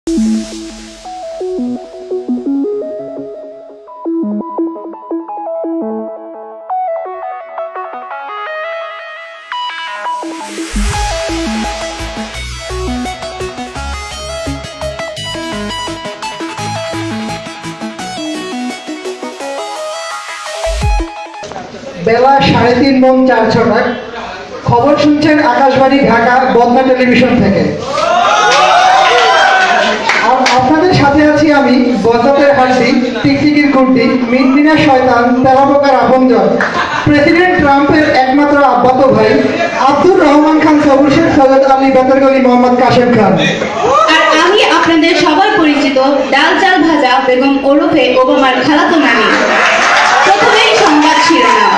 বেলা 3:30-4:00 খবর শুনছেন আকাশবাণী ঢাকা বদনা টেলিভিশন থেকে। আর আপনাদের সাথে আছি আমি বজ্জাতের হাড্ডি, টিকটিকির কুর্তি, মিনমিনা শয়তান, তেলাপোকার আপনজন, প্রেসিডেন্ট ট্রাম্পের একমাত্র আব্বাতো ভাই আব্দুর রহমান খান সবুশের সৈয়দ আলী বেতারগলি মোহাম্মদ কাশেম খান। আর আমি আপনাদের সবার পরিচিত ডাল চাল ভাজা বেগম ওরফে ওবামার খালাতো নানি। প্রথমেই সংবাদ শিরোনাম।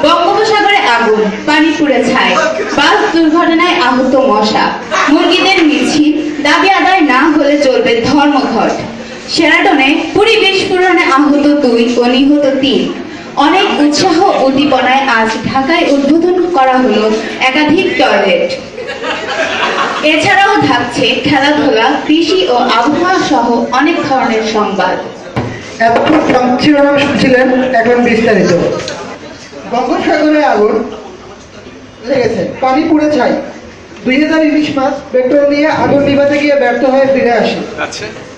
বঙ্গোপসাগরে আগুন, পানি পুড়ে ছাই, বাস দুর্ঘটনায় আহত মশা, মুরগিদের মিছিল, দাবি আদায় না হলে চলবে ধর্মঘট। শেরাটনে পুরী বিস্ফোরণে আহত 2 ও নিহত 3। অনেক উৎসাহ উদ্দীপনায় আজ ঢাকায় উদ্বোধন করা হলো একাধিক টয়লেট। এছাড়াও থাকছে খেলাধুলা, কৃষি ও আবহাওয়া সহ অনেক ধরনের সংবাদ। এতক্ষণ শিরোনাম শুনছিলেন, এখন বিস্তারিত। বঙ্গোপসাগরে আগুন লেগেছে, পানি পুড়ে ছাই। 2000 ইলিশ মাছ পেট্রোল নিয়ে আগুন নিভাতে গিয়ে ব্যর্থ হয়ে ফিরে আসে।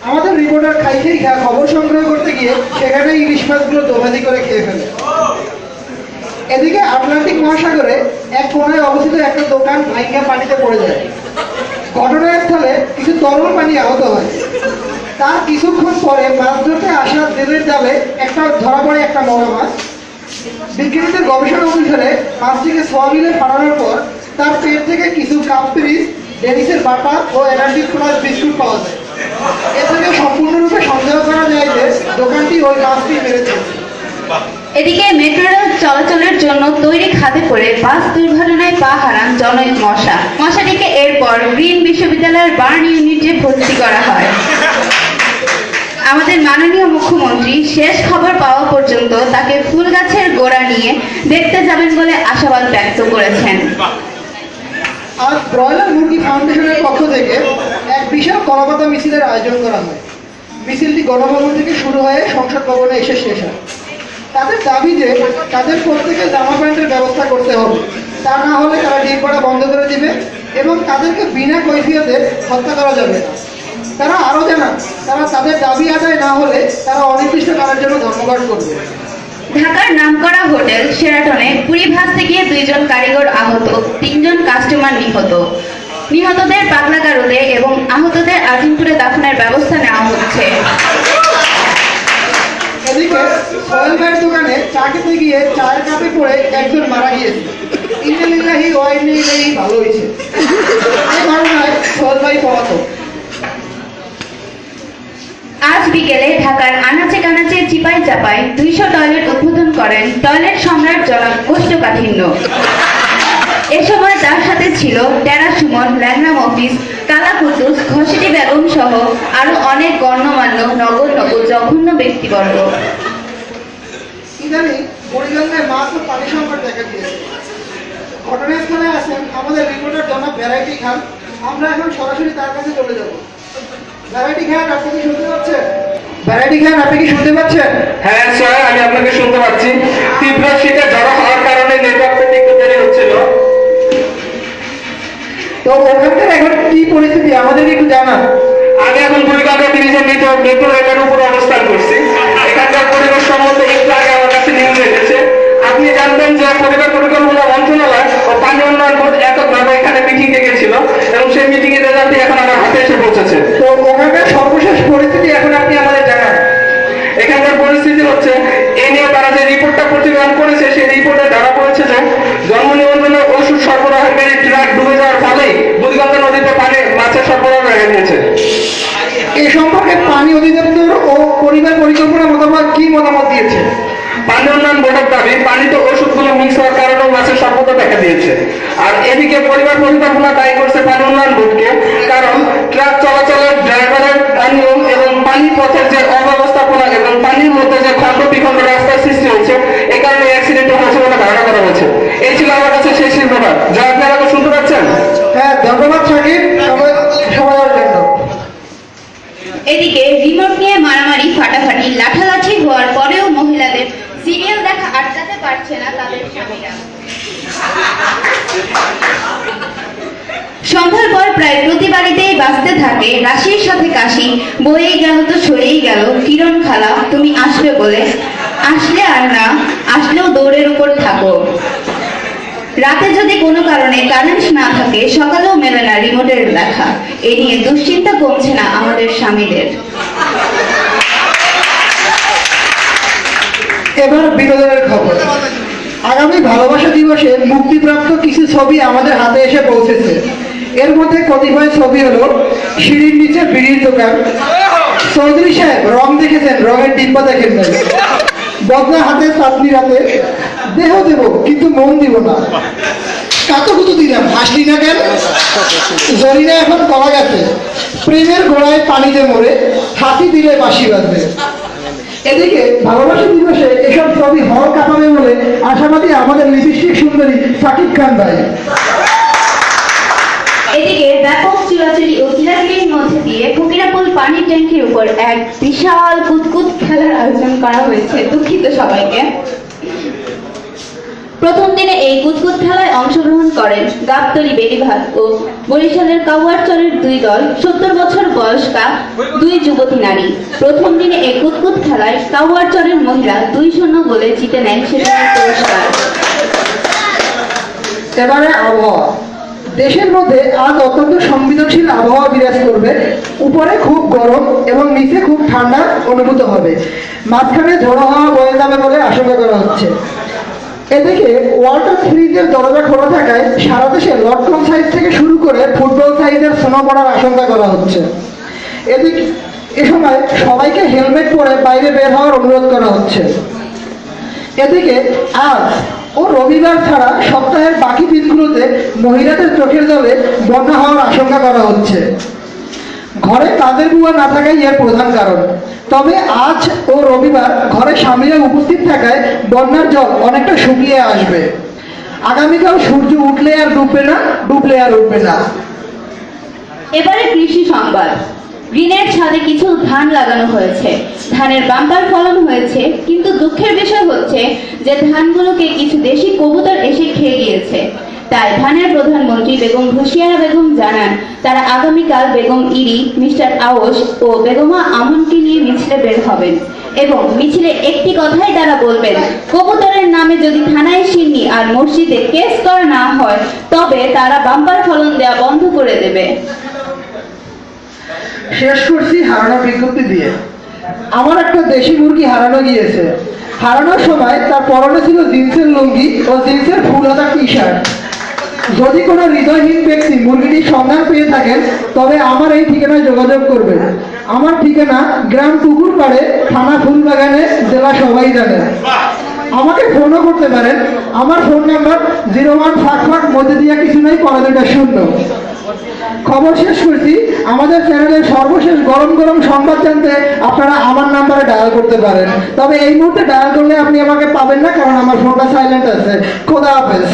আমাদের রিপোর্টার খাইখেই খা খবর সংগ্রহ করতে গিয়ে সেখানে ইলিশ মাছগুলো দোভাজি করে খেয়ে ফেলে। এদিকে আটলান্টিক মহাসাগরে এক কোণায় অবস্থিত একটা দোকান ভাঙা পানিতে পড়ে যায়। ঘটনাস্থলে কিছু তরল পানি আহত হয়। তার কিছুক্ষণ পরে মাছ ধরতে আসা জেলের জালে ধরা পড়ে একটা মরা মাছ। বিজ্ঞানীদের গবেষণা অনুসারে মাছটিকে সোয়াবিনে ফাটানোর পর তার পেট থেকে কিছু কাপপিরিচ, ডেনিসের বাটা ও এনার্জি প্লাস বিস্কুট পাওয়া যায়। এ থেকে সম্পূর্ণরূপে সন্দেহ করা যায় যে দোকানটি ওই মাছটি মেরেছে। এদিকে মেট্রো রেল চলাচলের জন্য তৈরি খাদে পড়ে বাস দুর্ঘটনায় পা হারান জনৈক মশা। মশাটিকে এরপর গ্রিন বিশ্ববিদ্যালয়ের বার্ন ইউনিটে ভর্তি করা হয়। আমাদের মাননীয় মুখ্যমন্ত্রী শেষ খবর পাওয়া পর্যন্ত তাকে ফুল গাছের গোড়া নিয়ে দেখতে যাবেন বলে আশাবাদ ব্যক্ত করেছেন। আজ ব্রয়লার মুরগি ফাউন্ডেশনের পক্ষ থেকে এক বিশাল কলাপাতা মিছিলের আয়োজন করা হয়। মিছিলটি গণভবন থেকে শুরু হয়ে সংসদ ভবনে এসে শেষ হয়। তাদের দাবি যে তাদের প্রত্যেকে জামা প্যান্টের ব্যবস্থা করতে হবে, তা না হলে তারা ডিম পাড়া বন্ধ করে দিবে এবং তাদেরকে বিনা কৈফিয়তে হত্যা করা যাবে না। তারা আরও জানান, তারা তাদের দাবি আদায় না হলে তারা অনির্দিষ্টকালের জন্য ধর্মঘট করবে। ঢাকার নামকরা হোটেল শেরাটনে পুরী ভাসতে গিয়ে 2 জন কারিগর আহত, 3 জন কাস্টমার নিহত। নিহতদের পাগলাগারদে এবং আহতদের আজিমপুরে দাফনের ব্যবস্থা নেওয়া হচ্ছে। এদিকে সোহেল ভাইয়ের দোকানে চা খেতে গিয়ে চায়ের কাপে পড়ে একজন মারা গিয়েছে। ইন্নালিল্লাহি ওয়া ইন্না ইলাইহি, ভালো হয়েছে। এই ঘটনায় সোহেল ভাই পলাতক। আজ বিকেলে ঢাকার আনাচে কানাচে চিপাই চাপাই 200 টয়লেট উদ্বোধন করেন টয়লেট সম্রাট জনাব কোষ্ঠকাঠিন্য। এ সময় তার সাথে ছিল টেরা সুমন, ল্যাংড়া মফিজ, কালা কুদ্দুস, ঘসেটি বেগম সহ আরো অনেক গণ্যমান্য নগণ্য ও জঘন্য ব্যক্তিবর্গ। ইদানিং বুড়িগঙ্গায় মাছ ও পানি সংকট দেখা দিয়েছে। ঘটনাস্থলে আছেন আমাদের রিপোর্টার জনাব ভ্যারাইটি খান। আমরা এখন সরাসরি তার কাছে চলে যাব। ভ্যারাইটি খান, আপনি কি শুনতে পাচ্ছেন? ভ্যারাইটি খান, আপনি কি শুনতে পাচ্ছেন? হ্যাঁ স্যার, আমি আপনাকে শুনতে পাচ্ছি। তীব্র শীতে জড়ো হওয়ার কারণে নেটওয়ার্ক পেতে একটু দেরি হচ্ছিল। তো ওখানকার এখন কি পরিস্থিতি আমাদের একটু জানান। আমি এখন বুড়িগঙ্গা ব্রিজের মেট্রো রেলের উপর অবস্থান করছি। এখানকার পরিবেশ সম্বন্ধে একটু আগে আমার কাছে নিউজ এসেছে। আপনি জানবেন যে পরিবার পরিকল্পনা মন্ত্রণালয় ও পানি উন্নয়ন বোর্ড এককভাবে এখানে মিটিং ডেকেছিল এবং সেই মিটিং এর রেজাল্টটি এখন আমার হাতে এসে পৌঁছেছে। তো ওখানকার সর্বশেষ পরিস্থিতি এখন আপনি আমাদের জানান। এখানকার পরিস্থিতি হচ্ছে, এ নিয়ে তারা যে রিপোর্টটা প্রতিবেদন করেছে সেই রিপোর্টে ধরা পড়েছে যে জন্ম নিবন্ধনের ওষুধ সরবরাহকারী ট্রাক ডুবে যাওয়ার ফলেই বুড়িগঙ্গা নদীতে মাছের সরবরাহ হয়ে গিয়েছে। এ সম্পর্কে পানি অধিদপ্তর ও পরিবার পরিকল্পনা মতামত দিয়েছে। পানি উন্নয়ন বোর্ডের দাবি, পানিতে ওষুধগুলো মিক্স হওয়ার কারণেও মাছের স্বল্পতা দেখা দিয়েছে। আর এদিকে পরিবার পরিকল্পনা দায়ী করছে পানি উন্নয়ন বোর্ডকে, কারণ ট্রাক চলাচলের ড্রাইভারের অনিয়ম এবং পানি পথের যে অব্যবস্থাপনা এবং পানির মধ্যে যে খন্ড বিখণ্ড রাস্তার সৃষ্টি হয়েছে, এই কারণে অ্যাক্সিডেন্ট হয়েছে বলে ধারণা করা হয়েছে। এই ছিল আমার কাছে সেই শিল্পটা, যা আপনি আমাকে শুনতে পাচ্ছেন। হ্যাঁ, ধন্যবাদ সাকিব সময়ের জন্য। এদিকে রিমোট নিয়ে মারামারি ফাটাফাটি লাঠালাঠি হওয়ার পরেও মহিলাদের সিরিয়াল দেখা আটকাতে পারছে না তাদের স্বামীরা। সন্ধ্যার পর প্রায় প্রতি বাড়িতেই বাজতে থাকে রাশির সাথে কাশি, বয়েই গেল তো সরেই গেল, কিরণ খালা তুমি আসবে বলে, আসলে আর না আসলেও দৌড়ের উপর থাকো। রাতে যদি কোনো কারণে কারেন্ট না থাকে সকালেও মেলে না রিমোটের দেখা। এ নিয়ে দুশ্চিন্তা কমছে না আমাদের স্বামীদের। এবার বিনোদনের খবর। আগামী ভালোবাসা দিবসে মুক্তিপ্রাপ্ত কিছু ছবি আমাদের হাতে এসে পৌঁছেছে। এর মধ্যে কতিপয় ছবি হলো সিঁড়ির নিচে বিড়ির দোকান, চৌধুরী সাহেব রং দেখেছেন, রঙের ডিব্বা দেখেন নাই, বদনা হাতে চাটনি রাতে, দেহ দেব কিন্তু মন দিব না, কাতুকুতু দিলাম হাসলি না কেন, জরিনা এখন পাওয়া গেছে, প্রেমের গোড়ায় পানিতে মরে, হাসি দিলে বাঁশি বাজবে। এদিকে ভালোবাসা দিবসে এসব ছবি হল কাঁপাবে বলে আশাবাদী আমাদের লিপস্টিক সুন্দরী সাকিব খান ভাই। এদিকে ব্যাপক চুরাচুরি ও কিলাকিলির মধ্যে দিয়ে ফকিরাপুল পানির ট্যাঙ্কির উপর এক বিশাল কুতকুত খেলার আয়োজন করা হয়েছে। দুঃখিত সবাইকে। প্রথম দিনে এই কুতকুত খেলায় অংশগ্রহণ করেন গাবতলী বেড়িভাত ও বরিশালের কাউয়ারচরের দুই দল, 70 বছর বয়স্কা দুই যুবতী নারী। প্রথম দিনে এই কুতকুত খেলায় কাউয়ারচরের মহিলা 2-0 গোলে জিতে নেন সেদিনের পুরস্কার। এবারে আবহাওয়া। দেশের মধ্যে আজ অত্যন্ত সংবেদনশীল আবহাওয়া বিরাজ করবে। উপরে খুব গরম এবং নিচে খুব ঠান্ডা অনুভূত হবে। মাঝখানে ঝোড়ো হাওয়া বয়ে যাবে বলে আশঙ্কা করা হচ্ছে। এদিকে ওয়াটার ফ্রিজের দরজা খোলা থাকায় সারা দেশে লটকন সাইজ থেকে শুরু করে ফুটবল সাইজের স্নো পড়ার আশঙ্কা করা হচ্ছে। এদিকে এ সময় সবাইকে হেলমেট পরে বাইরে বের হওয়ার অনুরোধ করা হচ্ছে। এদিকে আজ ও রবিবার ছাড়া সপ্তাহের বাকি দিনগুলোতে মহিলাদের চোখের জলে বন্যা হওয়ার আশঙ্কা করা হচ্ছে। ঘরে কাজের বুয়া না থাকাই এর প্রধান কারণ। তবে আজ ও রবিবার ঘরে স্বামীরা উপস্থিত থাকায় বন্যার জল অনেকটা শুকিয়ে আসবে। আগামীকাল সূর্য উঠলে আর ডুববে না, ডুবলে আর উঠবে না। এবারে কৃষি সংবাদ। গ্রিনের ছাদে কিছু ধান লাগানো হয়েছে, ধানের বাম্পার ফলন হয়েছে, কিন্তু দুঃখের বিষয় হচ্ছে যে ধানগুলোকে কিছু দেশি কবুতর এসে খেয়ে গিয়েছে। তাই ধানের প্রধানমন্ত্রী বেগম ঘোষিয়ারা বেগম জানান তারা আগামীকাল বেগম ইরি, মিস্টার আওস ও বেগমা আমনকে নিয়ে মিছিলে বের হবেন এবং মিছিলে একটি কথাই তারা বলবেন, কবুতরের নামে যদি থানায় সিন্নি আর মসজিদে কেস করা না হয় তবে তারা বাম্পার ফলন দেওয়া বন্ধ করে দেবে। শেষ করছি হারানোর বিজ্ঞপ্তি দিয়ে। আমার একটা দেশি মুরগি হারানো গিয়েছে। হারানোর সময় তার পরনে ছিল জিন্সের লুঙ্গি ও জিন্সের ফুল হাতা টি শার্ট। যদি কোনো হৃদয়হীন ব্যক্তি মুরগিটির সন্ধান পেয়ে থাকেন তবে আমার এই ঠিকানায় যোগাযোগ করবেন। আমার ঠিকানা গ্রাম পুকুরপাড়ে, থানা ফুলবাগানে, জেলা সবাই জানেন। আমাকে ফোনও করতে পারেন। আমার ফোন নাম্বার 0155 মধ্যে দিয়া কিছু নাই, পরে 2টা 0। খবর শেষ করছি। আমাদের চ্যানেলের সর্বশেষ গরম গরম সংবাদ জানতে আপনারা আমার নাম্বারে ডায়াল করতে পারেন। তবে এই মুহূর্তে ডায়াল করলে আপনি আমাকে পাবেন না, কারণ আমার ফোনটা সাইলেন্ট আছে। খোদা হাফেজ।